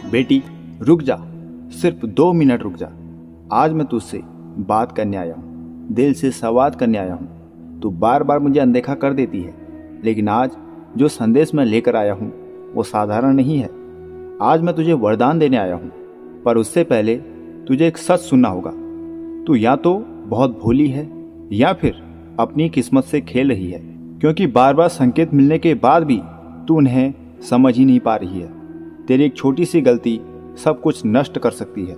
बेटी रुक जा, सिर्फ 2 मिनट रुक जा। आज मैं तुझसे बात करने आया हूँ, दिल से संवाद करने आया हूँ। तू बार बार मुझे अनदेखा कर देती है, लेकिन आज जो संदेश मैं लेकर आया हूँ वो साधारण नहीं है। आज मैं तुझे वरदान देने आया हूँ, पर उससे पहले तुझे एक सच सुनना होगा। तू या तो बहुत भोली है या फिर अपनी किस्मत से खेल रही है, क्योंकि बार बार संकेत मिलने के बाद भी तू उन्हें समझ ही नहीं पा रही है। तेरी एक छोटी सी गलती सब कुछ नष्ट कर सकती है।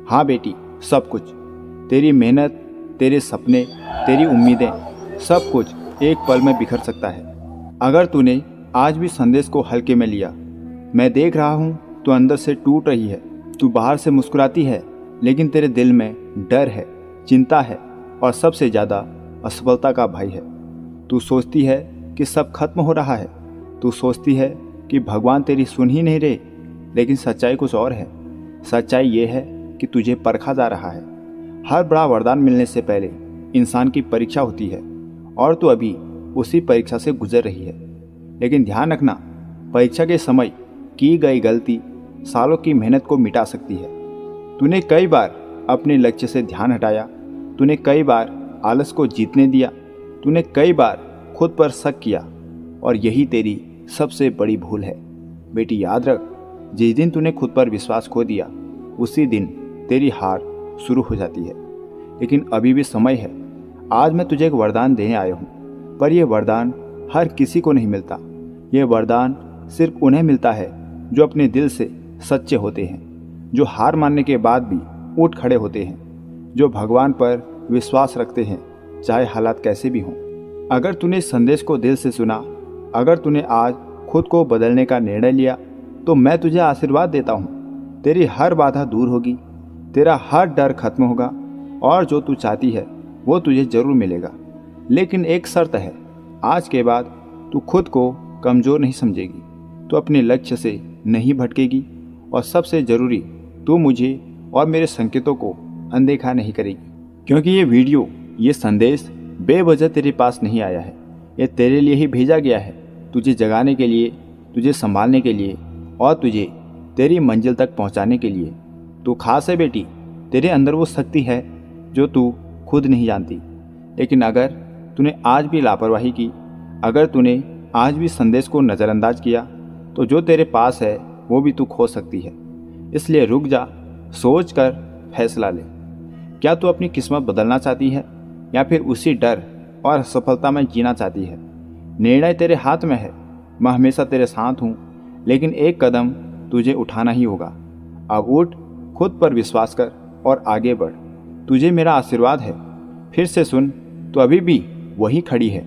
हाँ बेटी, सब कुछ। तेरी मेहनत, तेरे सपने, तेरी उम्मीदें, सब कुछ एक पल में बिखर सकता है अगर तूने आज भी संदेश को हल्के में लिया। मैं देख रहा हूँ तू अंदर से टूट रही है। तू बाहर से मुस्कुराती है, लेकिन तेरे दिल में डर है, चिंता है और सबसे ज़्यादा असफलता का भय है। तू सोचती है कि सब खत्म हो रहा है। तू सोचती है कि भगवान तेरी सुन ही नहीं रहे, लेकिन सच्चाई कुछ और है। सच्चाई ये है कि तुझे परखा जा रहा है। हर बड़ा वरदान मिलने से पहले इंसान की परीक्षा होती है और तू अभी उसी परीक्षा से गुजर रही है। लेकिन ध्यान रखना, परीक्षा के समय की गई गलती सालों की मेहनत को मिटा सकती है। तूने कई बार अपने लक्ष्य से ध्यान हटाया, तूने कई बार आलस को जीतने दिया, तूने कई बार खुद पर शक किया, और यही तेरी सबसे बड़ी भूल है। बेटी याद रख, जिस दिन तूने खुद पर विश्वास खो दिया उसी दिन तेरी हार शुरू हो जाती है। लेकिन अभी भी समय है। आज मैं तुझे एक वरदान देने आया हूँ, पर यह वरदान हर किसी को नहीं मिलता। यह वरदान सिर्फ उन्हें मिलता है जो अपने दिल से सच्चे होते हैं, जो हार मानने के बाद भी उठ खड़े होते हैं, जो भगवान पर विश्वास रखते हैं चाहे हालात कैसे भी हों। अगर तूने इस संदेश को दिल से सुना, अगर तूने आज खुद को बदलने का निर्णय लिया, तो मैं तुझे आशीर्वाद देता हूँ। तेरी हर बाधा दूर होगी, तेरा हर डर खत्म होगा और जो तू चाहती है वो तुझे जरूर मिलेगा। लेकिन एक शर्त है, आज के बाद तू खुद को कमज़ोर नहीं समझेगी, तू अपने लक्ष्य से नहीं भटकेगी और सबसे ज़रूरी, तू मुझे और मेरे संकेतों को अनदेखा नहीं करेगी। क्योंकि ये वीडियो, ये संदेश बेवजह तेरे पास नहीं आया है। ये तेरे लिए ही भेजा गया है, तुझे जगाने के लिए, तुझे संभालने के लिए और तुझे तेरी मंजिल तक पहुंचाने के लिए। तू खास है बेटी, तेरे अंदर वो शक्ति है जो तू खुद नहीं जानती। लेकिन अगर तूने आज भी लापरवाही की, अगर तूने आज भी संदेश को नज़रअंदाज किया, तो जो तेरे पास है वो भी तू खो सकती है। इसलिए रुक जा, सोच कर फैसला ले। क्या तू अपनी किस्मत बदलना चाहती है या फिर उसी डर और असफलता में जीना चाहती है? निर्णय तेरे हाथ में है। मैं हमेशा तेरे साथ हूँ, लेकिन एक कदम तुझे उठाना ही होगा। अब उठ, खुद पर विश्वास कर और आगे बढ़। तुझे मेरा आशीर्वाद है। फिर से सुन, तो अभी भी वही खड़ी है,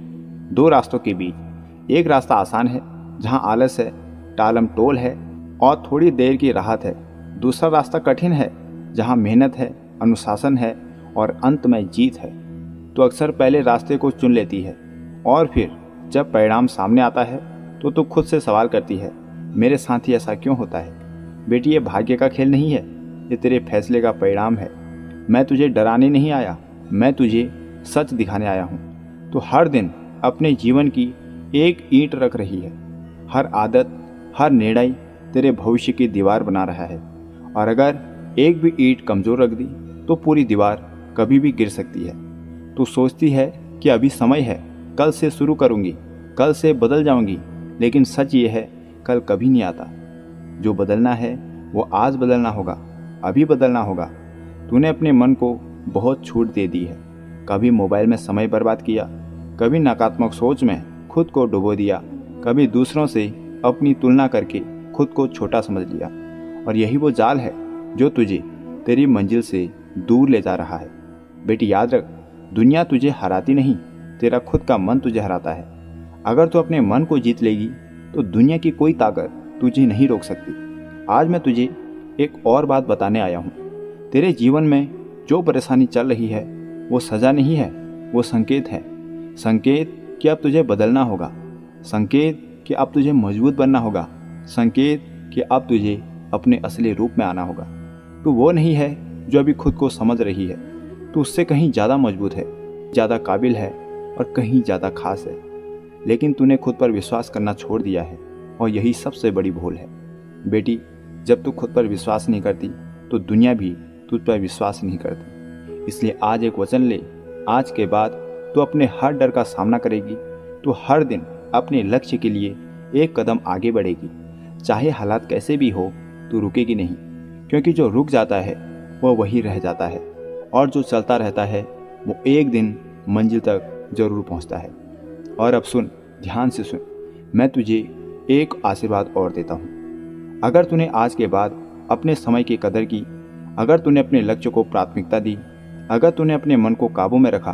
दो रास्तों के बीच। एक रास्ता आसान है, जहाँ आलस है, टालम टोल है और थोड़ी देर की राहत है। दूसरा रास्ता कठिन है, जहाँ मेहनत है, अनुशासन है और अंत में जीत है। तो अक्सर पहले रास्ते को चुन लेती है और फिर जब परिणाम सामने आता है तो तू खुद से सवाल करती है, मेरे साथ ही ऐसा क्यों होता है? बेटी, ये भाग्य का खेल नहीं है, ये तेरे फैसले का परिणाम है। मैं तुझे डराने नहीं आया, मैं तुझे सच दिखाने आया हूँ। तो हर दिन अपने जीवन की एक ईंट रख रही है। हर आदत, हर निर्णय तेरे भविष्य की दीवार बना रहा है, और अगर एक भी ईंट कमज़ोर रख दी तो पूरी दीवार कभी भी गिर सकती है। तू सोचती है कि अभी समय है, कल से शुरू करूँगी, कल से बदल जाऊँगी, लेकिन सच ये है, कल कभी नहीं आता। जो बदलना है वो आज बदलना होगा, अभी बदलना होगा। तूने अपने मन को बहुत छूट दे दी है। कभी मोबाइल में समय बर्बाद किया, कभी नकारात्मक सोच में खुद को डुबो दिया, कभी दूसरों से अपनी तुलना करके खुद को छोटा समझ लिया। और यही वो जाल है जो तुझे तेरी मंजिल से दूर ले जा रहा है। बेटी याद रख, दुनिया तुझे हराती नहीं, तेरा खुद का मन तुझे हराता है। अगर तू अपने मन को जीत लेगी तो दुनिया की कोई ताकत तुझे नहीं रोक सकती। आज मैं तुझे एक और बात बताने आया हूँ। तेरे जीवन में जो परेशानी चल रही है वो सज़ा नहीं है, वो संकेत है। संकेत कि अब तुझे बदलना होगा, संकेत कि अब तुझे मजबूत बनना होगा, संकेत कि अब तुझे अपने असली रूप में आना होगा। तू वो नहीं है जो अभी खुद को समझ रही है, तू उससे कहीं ज़्यादा मजबूत है, ज़्यादा काबिल है और कहीं ज़्यादा खास है। लेकिन तूने खुद पर विश्वास करना छोड़ दिया है और यही सबसे बड़ी भूल है। बेटी, जब तू खुद पर विश्वास नहीं करती तो दुनिया भी तुझ पर विश्वास नहीं करती। इसलिए आज एक वचन ले, आज के बाद तू अपने हर डर का सामना करेगी। तू हर दिन अपने लक्ष्य के लिए एक कदम आगे बढ़ेगी। चाहे हालात कैसे भी हो, तू रुकेगी नहीं, क्योंकि जो रुक जाता है वह वही रह जाता है, और जो चलता रहता है वो एक दिन मंजिल तक जरूर पहुंचता है। और अब सुन, ध्यान से सुन, मैं तुझे एक आशीर्वाद और देता हूँ। अगर तूने आज के बाद अपने समय की कदर की, अगर तूने अपने लक्ष्य को प्राथमिकता दी, अगर तूने अपने मन को काबू में रखा,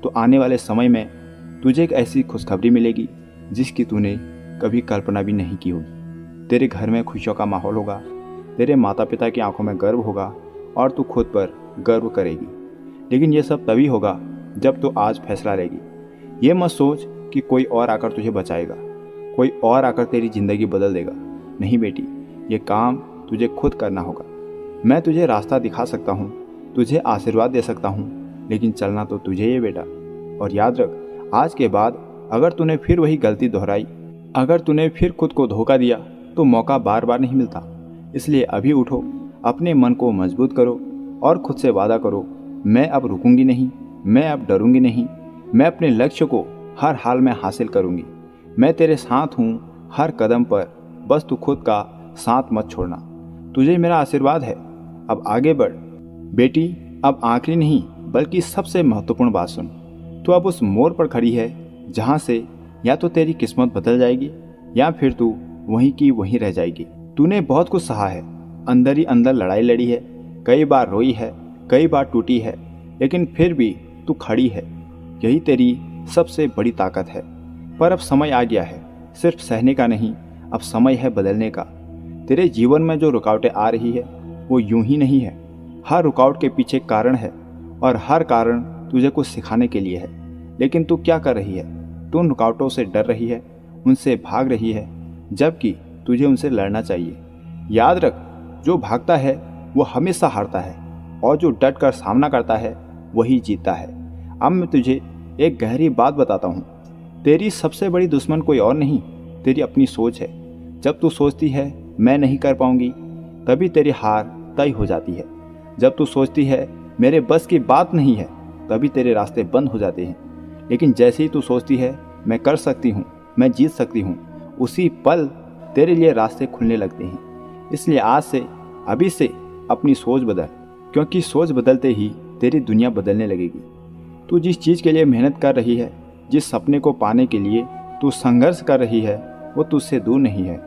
तो आने वाले समय में तुझे एक ऐसी खुशखबरी मिलेगी जिसकी तूने कभी कल्पना भी नहीं की होगी। तेरे घर में खुशियों का माहौल होगा, तेरे माता पिता की आंखों में गर्व होगा और तू खुद पर गर्व करेगी। लेकिन यह सब तभी होगा जब तू आज फैसला लेगी। ये मत सोच कि कोई और आकर तुझे बचाएगा, कोई और आकर तेरी जिंदगी बदल देगा। नहीं बेटी, ये काम तुझे खुद करना होगा। मैं तुझे रास्ता दिखा सकता हूँ, तुझे आशीर्वाद दे सकता हूँ, लेकिन चलना तो तुझे ही बेटा। और याद रख, आज के बाद अगर तूने फिर वही गलती दोहराई, अगर तूने फिर खुद को धोखा दिया, तो मौका बार बार नहीं मिलता। इसलिए अभी उठो, अपने मन को मजबूत करो और खुद से वादा करो, मैं अब रुकूंगी नहीं, मैं अब डरूंगी नहीं, मैं अपने लक्ष्य को हर हाल में हासिल करूंगी। मैं तेरे साथ हूँ हर कदम पर, बस तू खुद का साथ मत छोड़ना। तुझे मेरा आशीर्वाद है, अब आगे बढ़ बेटी। अब आखिरी नहीं बल्कि सबसे महत्वपूर्ण बात सुन। तू अब उस मोड़ पर खड़ी है जहाँ से या तो तेरी किस्मत बदल जाएगी या फिर तू वहीं की वहीं रह जाएगी। तूने बहुत कुछ सहा है, अंदर ही अंदर लड़ाई लड़ी है, कई बार रोई है, कई बार टूटी है, लेकिन फिर भी तू खड़ी है। यही तेरी सबसे बड़ी ताकत है। पर अब समय आ गया है सिर्फ सहने का नहीं, अब समय है बदलने का। तेरे जीवन में जो रुकावटें आ रही है वो यूं ही नहीं है। हर रुकावट के पीछे कारण है और हर कारण तुझे कुछ सिखाने के लिए है। लेकिन तू क्या कर रही है? तू उन रुकावटों से डर रही है, उनसे भाग रही है, जबकि तुझे उनसे लड़ना चाहिए। याद रख, जो भागता है वो हमेशा हारता है और जो डट कर सामना करता है वही जीतता है। अब मैं तुझे एक गहरी बात बताता हूँ। तेरी सबसे बड़ी दुश्मन कोई और नहीं, तेरी अपनी सोच है। जब तू सोचती है मैं नहीं कर पाऊंगी, तभी तेरी हार तय हो जाती है। जब तू सोचती है मेरे बस की बात नहीं है, तभी तेरे रास्ते बंद हो जाते हैं। लेकिन जैसे ही तू सोचती है मैं कर सकती हूँ, मैं जीत सकती हूँ, उसी पल तेरे लिए रास्ते खुलने लगते हैं। इसलिए आज से, अभी से अपनी सोच बदल, क्योंकि सोच बदलते ही तेरी दुनिया बदलने लगेगी। तू जिस चीज़ के लिए मेहनत कर रही है, जिस सपने को पाने के लिए तू संघर्ष कर रही है, वो तुझसे दूर नहीं है।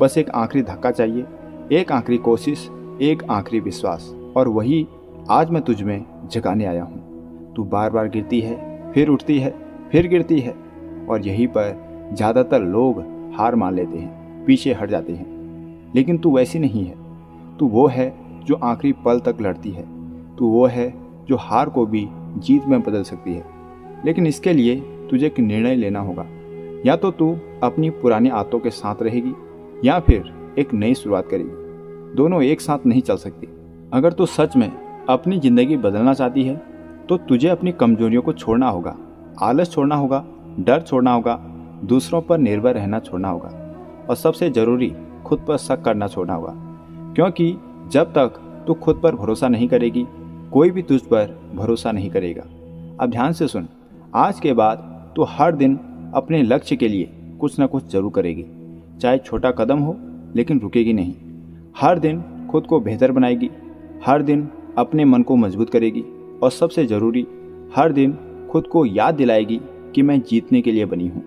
बस एक आखिरी धक्का चाहिए, एक आखिरी कोशिश, एक आखिरी विश्वास, और वही आज मैं तुझ में जगाने आया हूँ। तू बार बार गिरती है, फिर उठती है, फिर गिरती है, और यहीं पर ज़्यादातर लोग हार मान लेते हैं, पीछे हट जाते हैं। लेकिन तू वैसी नहीं है। तू वो है जो आखिरी पल तक लड़ती है। तू वो है जो हार को भी जीत में बदल सकती है। लेकिन इसके लिए तुझे एक निर्णय लेना होगा। या तो तू अपनी पुरानी आदतों के साथ रहेगी या फिर एक नई शुरुआत करेगी। दोनों एक साथ नहीं चल सकती। अगर तू सच में अपनी ज़िंदगी बदलना चाहती है तो तुझे अपनी कमजोरियों को छोड़ना होगा, आलस छोड़ना होगा, डर छोड़ना होगा, दूसरों पर निर्भर रहना छोड़ना होगा, और सबसे ज़रूरी खुद पर शक करना छोड़ना होगा। क्योंकि जब तक तू खुद पर भरोसा नहीं करेगी, कोई भी तुझ पर भरोसा नहीं करेगा। अब ध्यान से सुन, आज के बाद तू हर दिन अपने लक्ष्य के लिए कुछ ना कुछ जरूर करेगी। चाहे छोटा कदम हो, लेकिन रुकेगी नहीं। हर दिन खुद को बेहतर बनाएगी, हर दिन अपने मन को मजबूत करेगी, और सबसे ज़रूरी हर दिन खुद को याद दिलाएगी कि मैं जीतने के लिए बनी हूँ।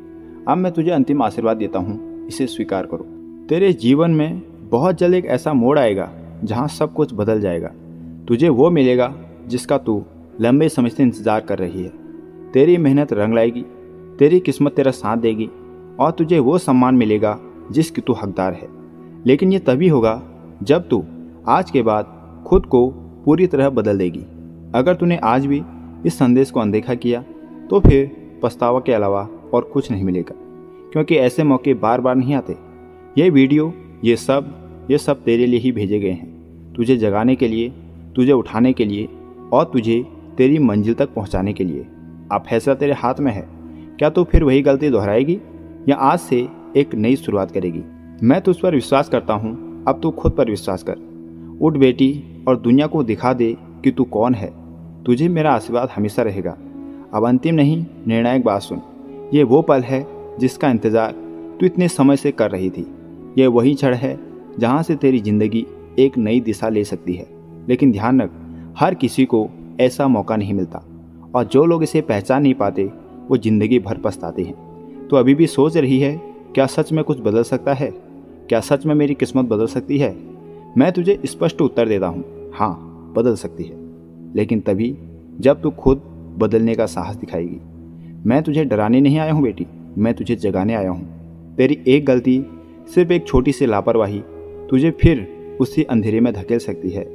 अब मैं तुझे अंतिम आशीर्वाद देता हूँ, इसे स्वीकार करो। तेरे जीवन में बहुत जल्द एक ऐसा मोड़ आएगा जहाँ सब कुछ बदल जाएगा। तुझे वो मिलेगा जिसका तू लंबे समय से इंतजार कर रही है। तेरी मेहनत रंग लाएगी, तेरी किस्मत तेरा साथ देगी, और तुझे वो सम्मान मिलेगा जिसकी तू हकदार है। लेकिन ये तभी होगा जब तू आज के बाद खुद को पूरी तरह बदल देगी। अगर तूने आज भी इस संदेश को अनदेखा किया तो फिर पछतावा के अलावा और कुछ नहीं मिलेगा, क्योंकि ऐसे मौके बार बार नहीं आते। ये वीडियो, ये सब तेरे लिए ही भेजे गए हैं, तुझे जगाने के लिए, तुझे उठाने के लिए, और तुझे तेरी मंजिल तक पहुंचाने के लिए। अब फैसला तेरे हाथ में है। क्या तू फिर वही गलती दोहराएगी या आज से एक नई शुरुआत करेगी? मैं तुझ पर विश्वास करता हूँ अब तू खुद पर विश्वास कर। उठ बेटी और दुनिया को दिखा दे कि तू कौन है। तुझे मेरा आशीर्वाद हमेशा रहेगा। अब अंतिम नहीं, निर्णायक बात सुन। ये वो पल है जिसका इंतज़ार तू इतने समय से कर रही थी। यह वही क्षण है जहाँ से तेरी जिंदगी एक नई दिशा ले सकती है। लेकिन ध्यान रख, हर किसी को ऐसा मौका नहीं मिलता, और जो लोग इसे पहचान नहीं पाते वो जिंदगी भर पछताते हैं। तो अभी भी सोच रही है, क्या सच में कुछ बदल सकता है? क्या सच में मेरी किस्मत बदल सकती है? मैं तुझे स्पष्ट उत्तर देता हूँ, हाँ बदल सकती है, लेकिन तभी जब तू खुद बदलने का साहस दिखाएगी। मैं तुझे डराने नहीं आया हूँ बेटी, मैं तुझे जगाने आया हूँ। तेरी एक गलती, सिर्फ एक छोटी सी लापरवाही तुझे फिर उसी अंधेरे में धकेल सकती है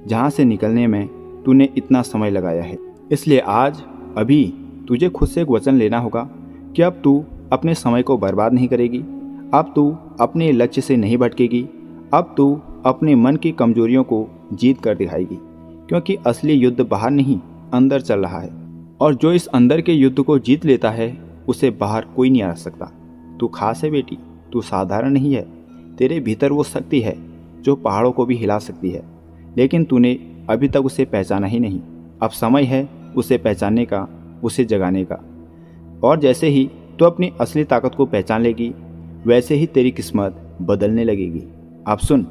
जहाँ से निकलने में तूने इतना समय लगाया है। इसलिए आज अभी तुझे खुद से एक वचन लेना होगा कि अब तू अपने समय को बर्बाद नहीं करेगी। अब तू अपने लक्ष्य से नहीं भटकेगी। अब तू अपने मन की कमजोरियों को जीत कर दिखाएगी, क्योंकि असली युद्ध बाहर नहीं अंदर चल रहा है, और जो इस अंदर के युद्ध को जीत लेता है उसे बाहर कोई नहीं आ सकता। तू खास है बेटी, तू साधारण नहीं है। तेरे भीतर वो शक्ति है जो पहाड़ों को भी हिला सकती है, लेकिन तूने अभी तक उसे पहचाना ही नहीं। अब समय है उसे पहचानने का, उसे जगाने का। और जैसे ही तू अपनी असली ताकत को पहचान लेगी, वैसे ही तेरी किस्मत बदलने लगेगी। अब सुन,